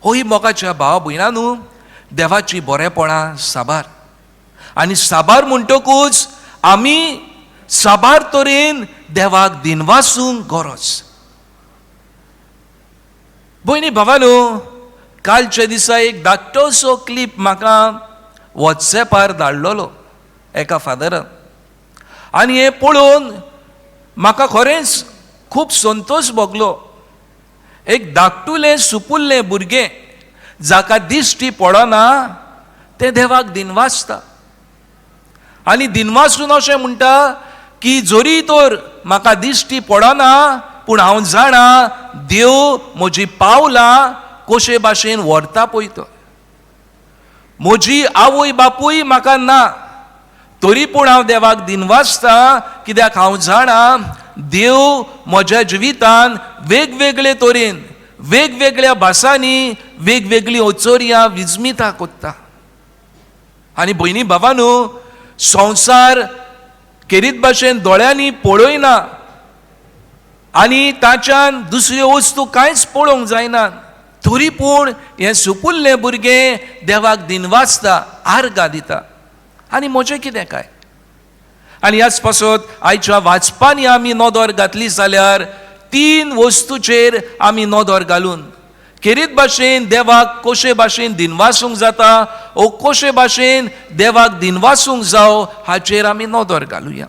होय मोगाच्या भावा भयणांनो, देवाची बरेपणां साबार. आनी साबार म्हणटकूच आमी साबार तरेन देवाक दिनवासूंक गरज. भयणी भावांनो, कालच्या दिसा एक धाकटोसो क्लिप म्हाका वॉट्सॅपार धाडलेलो एका फादरान. आनी हें पळोवन म्हाका खरेंच खूब संतोश भोगलो. एक धाकटुलें सुपुल्लें भुरगें जाका दिश्टी पडना तें देवाक दिनवासता. आनी दिनवासून अशें म्हणटा की जोरी तर म्हाका दिश्टी पडना पूण हांव जाणा देव म्हजी पावलां कशे भाशेन व्हरता पळय तो. म्हजी आवय बापूय म्हाका ना तरी पूण हांव देवाक दिनवासता, कित्याक हांव जाणा देव म्हज्या जिवितान वेगवेगळे तरेन वेगवेगळ्या भासांनी वेगवेगळी ओचोरियां विजमिता कोत्ता. आनी भयणी भावांनो, संवसार केरीत भाशेन दोळ्यांनी पळयना आनी ताच्यान दुसऱ्यो वस्तू कांयच पळोवंक जायना, तरी पूण हें सुपुल्लें भुरगें देवाक दिनवासता, आर्गां दिता. आनी म्हजें कितें काय? आनी ह्याच पासत आयच्या वाचपांनी आमी नदर घातली जाल्यार 3 वस्तूचेर आमी नदर घालून केरीत भाशेन देवाक कशे भाशेन दिनवासूंक जाता, ओ कशे भाशेन देवाक दिनवासूंक जावं हाचेर आमी नदर घालुया.